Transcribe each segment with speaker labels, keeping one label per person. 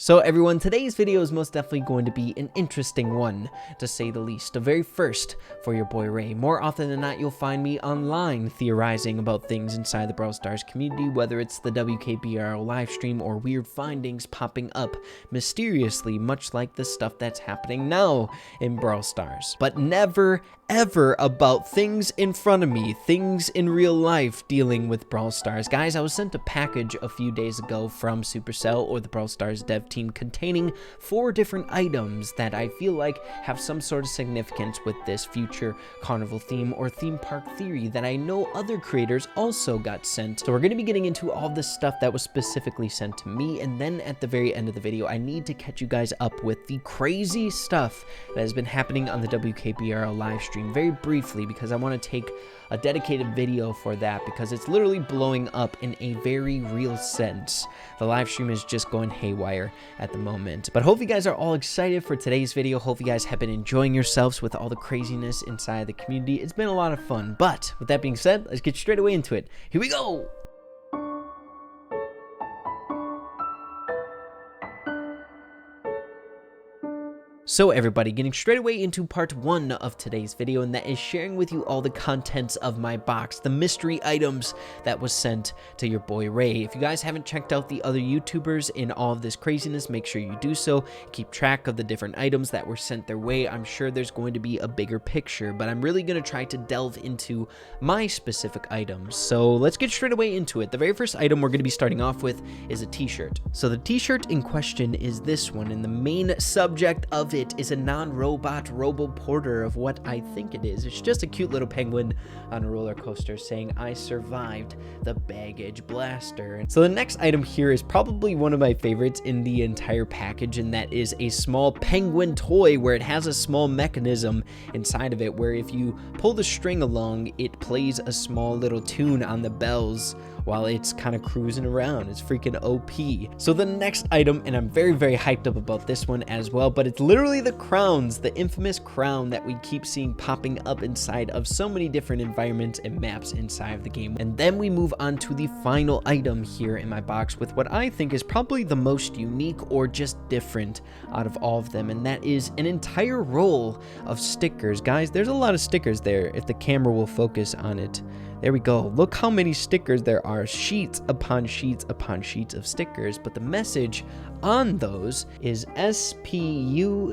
Speaker 1: So everyone, today's video is most definitely going to be an interesting one, to say the least. The very first for your boy Ray. More often than not, you'll find me online theorizing about things inside the Brawl Stars community, whether it's the WKBRL livestream or weird findings popping up mysteriously, much like the stuff that's happening now in Brawl Stars. But never, ever about things in front of me, things in real life dealing with Brawl Stars. Guys, I was sent a package a few days ago from Supercell or the Brawl Stars dev team containing 4 different items that I feel like have some sort of significance with this future carnival theme or theme park theory that I know other creators also got sent. So we're going to be getting into all this stuff that was specifically sent to me, and then at the very end of the video I need to catch you guys up with the crazy stuff that has been happening on the WKBRL live stream very briefly, because I want to take a dedicated video for that because it's literally blowing up in a very real sense. The live stream is just going haywire at the moment. But hope you guys are all excited for today's video. Hope you guys have been enjoying yourselves with all the craziness inside the community. It's been a lot of fun. But with that being said, let's get straight away into it. Here we go! So everybody, getting straight away into part 1 of today's video, and that is sharing with you all the contents of my box, the mystery items that was sent to your boy Ray. If you guys haven't checked out the other YouTubers in all of this craziness, make sure you do so. Keep track of the different items that were sent their way. I'm sure there's going to be a bigger picture, but I'm really going to try to delve into my specific items. So let's get straight away into it. The very first item we're going to be starting off with is a t-shirt. So the t-shirt in question is this one, and the main subject of it is a non-robot robo-porter of what I think it is. It's just a cute little penguin on a roller coaster saying, "I survived the baggage blaster." So the next item here is probably one of my favorites in the entire package, and that is a small penguin toy where it has a small mechanism inside of it where if you pull the string along, it plays a small little tune on the bells while it's kind of cruising around. It's freaking OP. So the next item, and I'm very, very hyped up about this one as well, but it's literally the crowns, the infamous crown that we keep seeing popping up inside of so many different environments and maps inside of the game. And then we move on to the final item here in my box with what I think is probably the most unique or just different out of all of them, and that is an entire roll of stickers. Guys, there's a lot of stickers there if the camera will focus on it. There we go. Look how many stickers there are. Sheets upon sheets upon sheets of stickers. But the message on those is S.P.U.D.E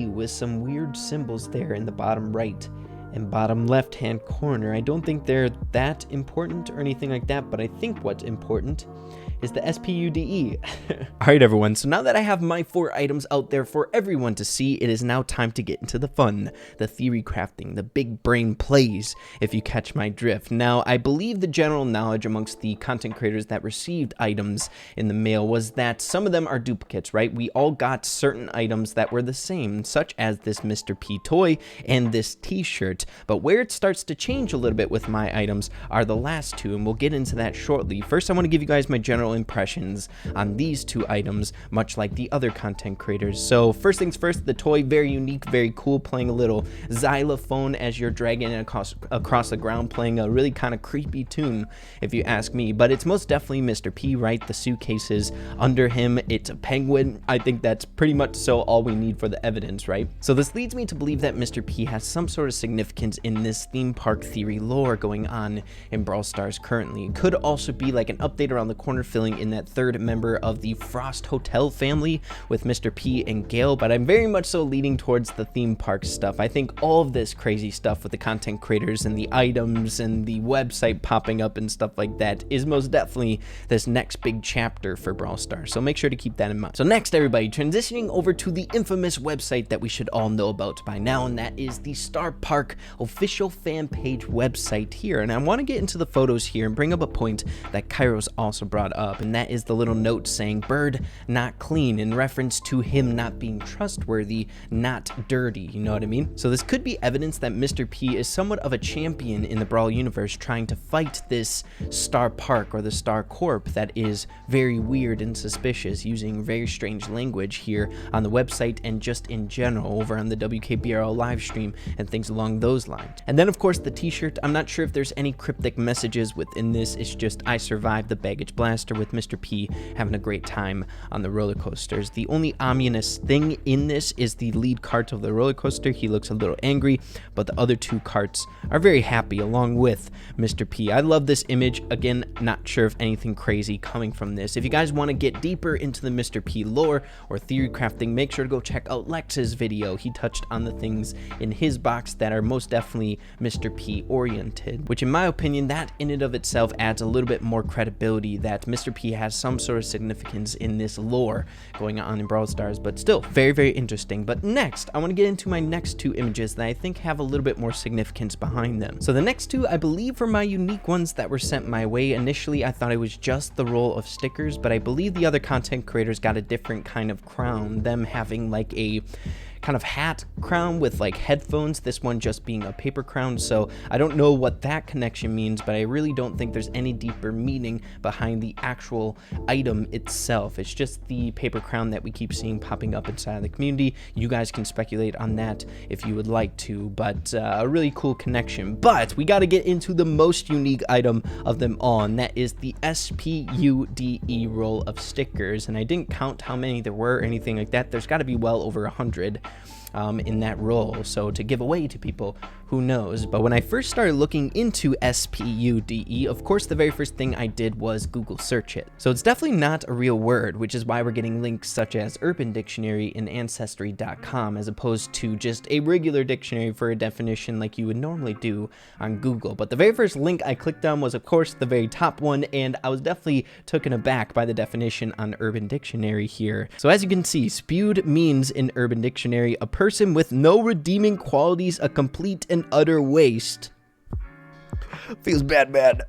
Speaker 1: with some weird symbols there in the bottom right and bottom left hand corner. I don't think they're that important or anything like that, but I think what's important is the S.P.U.D.E. Alright everyone, so now that I have my 4 items out there for everyone to see, it is now time to get into the fun, the theory crafting, the big brain plays, if you catch my drift. Now, I believe the general knowledge amongst the content creators that received items in the mail was that some of them are duplicates, right? We all got certain items that were the same, such as this Mr. P toy and this t-shirt. But where it starts to change a little bit with my items are the last 2, and we'll get into that shortly. First, I want to give you guys my general impressions on these 2 items, much like the other content creators. So first things first, the toy, very unique, very cool, playing a little xylophone as you're dragging it across the ground, playing a really kind of creepy tune, if you ask me. But it's most definitely Mr. P, right? The suitcases under him, it's a penguin. I think that's pretty much so all we need for the evidence, right? So this leads me to believe that Mr. P has some sort of significance in this theme park theory lore going on in Brawl Stars currently. It could also be like an update around the corner, filling in that 3rd member of the Frost Hotel family with Mr. P and Gale, but I'm very much so leaning towards the theme park stuff. I think all of this crazy stuff with the content creators and the items and the website popping up and stuff like that is most definitely this next big chapter for Brawl Stars, so make sure to keep that in mind. So next everybody, transitioning over to the infamous website that we should all know about by now, and that is the Starr Park official fan page website here. And I want to get into the photos here and bring up a point that Kairos also brought up, and that is the little note saying "bird not clean," in reference to him not being trustworthy, not dirty, you know what I mean? So this could be evidence that Mr. P is somewhat of a champion in the Brawl universe, trying to fight this Starr Park or the Starr Corp that is very weird and suspicious, using very strange language here on the website and just in general over on the WKBRL live stream and things along those lines. And then of course the t-shirt, I'm not sure if there's any cryptic messages within this. It's just "I survived the baggage blaster," character with Mr. P having a great time on the roller coasters. The only ominous thing in this is the lead cart of the roller coaster. He looks a little angry, but the other two carts are very happy along with Mr. P. I love this image. Again, not sure if anything crazy coming from this. If you guys want to get deeper into the Mr. P lore or theory crafting, make sure to go check out Lex's video. He touched on the things in his box that are most definitely Mr. P oriented, which in my opinion, that in and of itself adds a little bit more credibility that Mr. P has some sort of significance in this lore going on in Brawl Stars, but still very, very interesting. But next, I want to get into my next two images that I think have a little bit more significance behind them. So the next two, I believe, are my unique ones that were sent my way. Initially, I thought it was just the roll of stickers, but I believe the other content creators got a different kind of crown, them having like a kind of hat crown with like headphones, this one just being a paper crown. So I don't know what that connection means, but I really don't think there's any deeper meaning behind the actual item itself. It's just the paper crown that we keep seeing popping up inside of the community. You guys can speculate on that if you would like to, but a really cool connection. But we got to get into the most unique item of them all, and that is the S.P.U.D.E roll of stickers. And I didn't count how many there were or anything like that. There's got to be well over 100 in that roll, so to give away to people, who knows. But when I first started looking into S.P.U.D.E, of course the very first thing I did was Google search it. So it's definitely not a real word, which is why we're getting links such as Urban Dictionary and Ancestry.com as opposed to just a regular dictionary for a definition like you would normally do on Google. But the very first link I clicked on was of course the very top one, and I was definitely taken aback by the definition on Urban Dictionary here. So as you can see, S.P.U.D. means in Urban Dictionary a person with no redeeming qualities, a complete and utter waste. Feels bad, man.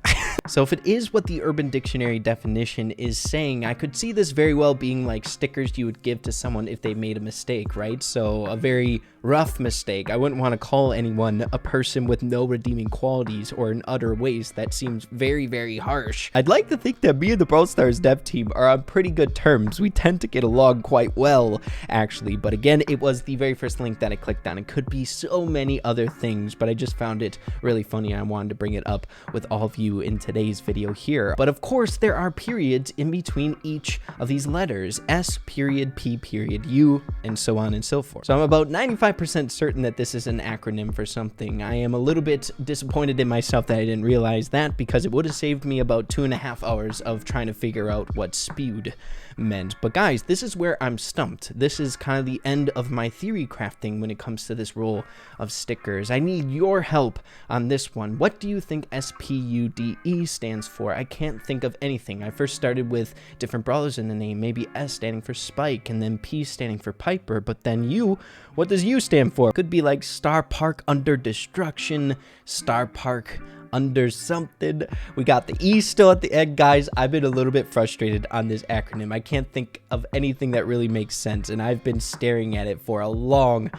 Speaker 1: So if it is what the Urban Dictionary definition is saying, I could see this very well being like stickers you would give to someone if they made a mistake, right? So a very rough mistake. I wouldn't want to call anyone a person with no redeeming qualities or an utter waste. That seems very, very harsh. I'd like to think that me and the Brawl Stars dev team are on pretty good terms. We tend to get along quite well, actually. But again, it was the very first link that I clicked on. It could be so many other things, but I just found it really funny. I wanted to bring it up with all of you in today's video here. But of course, there are periods in between each of these letters, S period, P period, U, and so on and so forth. So I'm about 95% certain that this is an acronym for something. I am a little bit disappointed in myself that I didn't realize that, because it would have saved me about 2.5 hours of trying to figure out what S.P.U.D. meant. But guys, this is where I'm stumped. This is kind of the end of my theory crafting when it comes to this roll of stickers. I need your help on this one. What do you think S.P.U.D.E stands for? I can't think of anything. I first started with different brawlers in the name, maybe S standing for Spike, and then P standing for Piper, but then U, what does U stand for? Could be like Starr Park under destruction, Starr Park under something. We got the E still at the end, guys. I've been a little bit frustrated on this acronym. I can't think of anything that really makes sense, and I've been staring at it for a long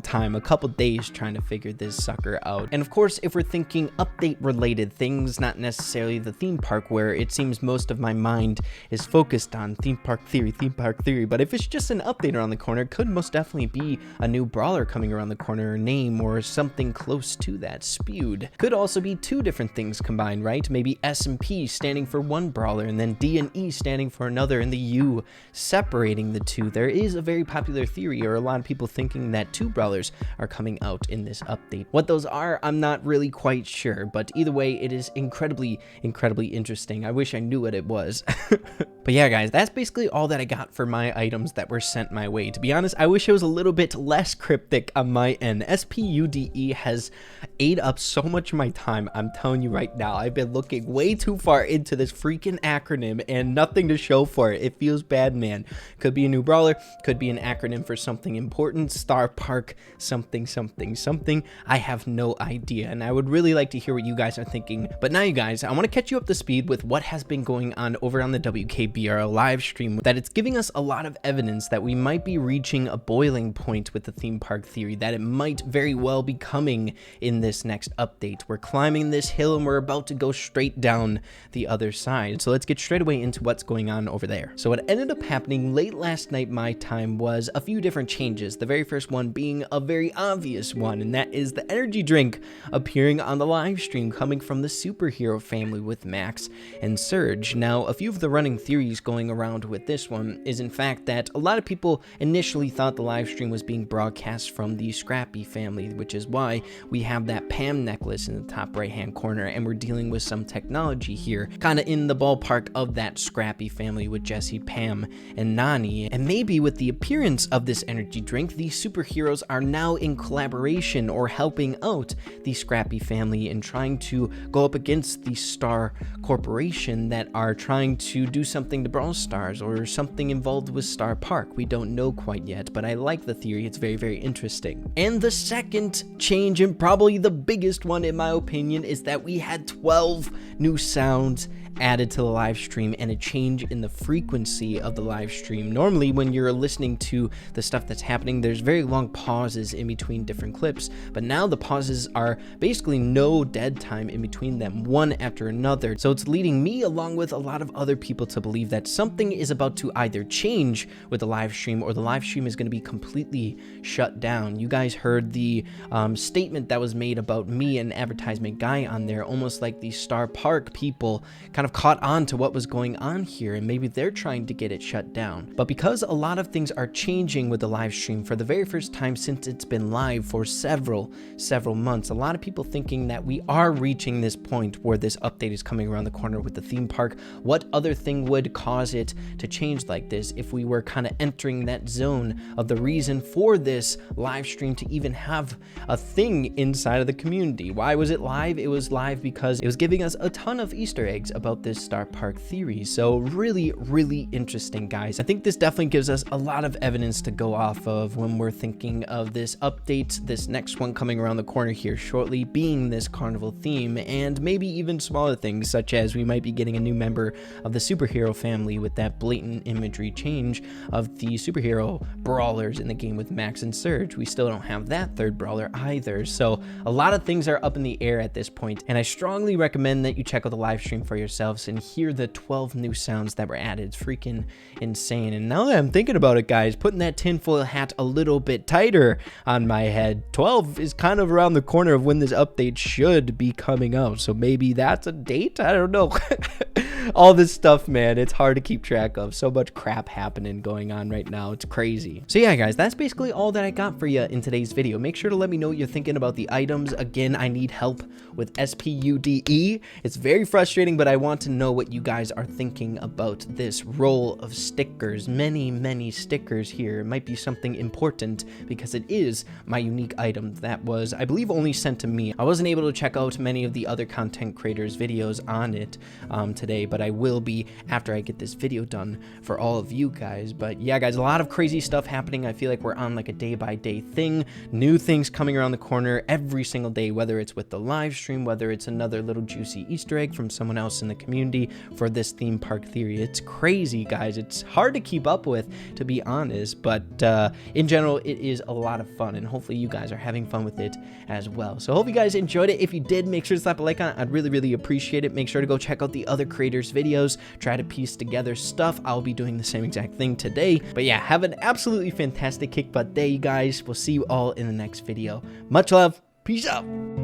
Speaker 1: time, a couple days trying to figure this sucker out. And of course, if we're thinking update related things, not necessarily the theme park, where it seems most of my mind is focused on theme park theory, but if it's just an update around the corner, it could most definitely be a new brawler coming around the corner, name, or something close to that. S.P.U.D. could also be two different things combined, right? Maybe S and P standing for one brawler, and then D and E standing for another, and the U separating the two. There is a very popular theory, or a lot of people thinking that two brawlers are coming out in this update. What those are, I'm not really quite sure, but either way, it is incredibly interesting. I wish I knew what it was. But yeah, guys, that's basically all that I got for my items that were sent my way. To be honest, I wish it was a little bit less cryptic on my end. S.P.U.D.E has ate up so much of my time. I'm telling you right now, I've been looking way too far into this freaking acronym and nothing to show for it. It feels bad, man. Could be a new brawler, could be an acronym for something important, Starr Park, something. I have no idea, and I would really like to hear what you guys are thinking. But now, you guys, I want to catch you up to speed with what has been going on over on the WKBRL WKBRL live stream, that it's giving us a lot of evidence that we might be reaching a boiling point with the theme park theory, that it might very well be coming in this next update. We're climbing this hill and we're about to go straight down the other side. So let's get straight away into what's going on over there. So what ended up happening late last night my time was a few different changes. The very first one being a very obvious one, and that is the energy drink appearing on the live stream coming from the superhero family with Max and Surge. Now, a few of the running theories going around with this one is in fact that a lot of people initially thought the live stream was being broadcast from the Scrappy family, which is why we have that Pam necklace in the top right hand corner, and we're dealing with some technology here, kind of in the ballpark of that Scrappy family with Jesse, Pam, and Nani. And maybe with the appearance of this energy drink, the superheroes are now in collaboration or helping out the Scrappy family in trying to go up against the Starr Corporation that are trying to do something to Brawl Stars or something involved with Starr Park. We don't know quite yet, but I like the theory. It's very, very interesting. And the second change, and probably the biggest one in my opinion, is that we had 12 new sounds added to the live stream and a change in the frequency of the live stream. Normally when you're listening to the stuff that's happening, there's very long pauses in between different clips, but now the pauses are basically no dead time in between them, one after another. So it's leading me along with a lot of other people to believe that something is about to either change with the live stream or the live stream is going to be completely shut down. You guys heard the statement that was made about me and advertisement guy on there, almost like the Starr Park people kind of caught on to what was going on here, and maybe they're trying to get it shut down. But because a lot of things are changing with the live stream for the very first time since it's been live for several months, a lot of people thinking that we are reaching this point where this update is coming around the corner with the theme park. What other thing would cause it to change like this if we were kind of entering that zone of the reason for this live stream to even have a thing inside of the community? Why was it live? It was live because it was giving us a ton of Easter eggs about this Starr Park theory. So really, really interesting, guys. I think this definitely gives us a lot of evidence to go off of when we're thinking of this update, this next one coming around the corner here shortly, being this carnival theme, and maybe even smaller things such as we might be getting a new member of the superhero family with that blatant imagery change of the superhero brawlers in the game with Max and Surge. We still don't have that third brawler either. So a lot of things are up in the air at this point, and I strongly recommend that you check out the live stream for yourselves and hear the 12 new sounds that were added. It's freaking insane. And now that I'm thinking about it, guys, putting that tinfoil hat a little bit tighter on my head, 12 is kind of around the corner of when this update should be coming out. So maybe that's a date? I don't know. All this stuff, man, it's hard to keep track of. So much crap happening going on right now. It's crazy. So yeah, guys, that's basically all that I got for you in today's video. Make sure to let me know what you're thinking about the items. Again, I need help with S.P.U.D.E. It's very frustrating, but I want to know what you guys are thinking about this roll of stickers. Many stickers here. It might be something important because it is my unique item that was, I believe, only sent to me. I wasn't able to check out many of the other content creators' videos on it today, but I will be after I get this video done for all of you guys. But yeah, guys, a lot of crazy stuff happening. I feel like we're on like a day-by-day thing. New things coming around the corner every single day, whether it's with the live stream, whether it's another little juicy Easter egg from someone else in the community for this theme park theory. It's crazy, guys. It's hard to keep up with, to be honest, but in general, it is a lot of fun, and hopefully you guys are having fun with it as well. So hope you guys enjoyed it. If you did, make sure to slap a like on it. I'd really appreciate it. Make sure to go check out the other creators' videos, try to piece together stuff. I'll be doing the same exact thing today. But yeah, have an absolutely fantastic kick butt day, you guys. We'll see you all in the next video. Much love. Peace out.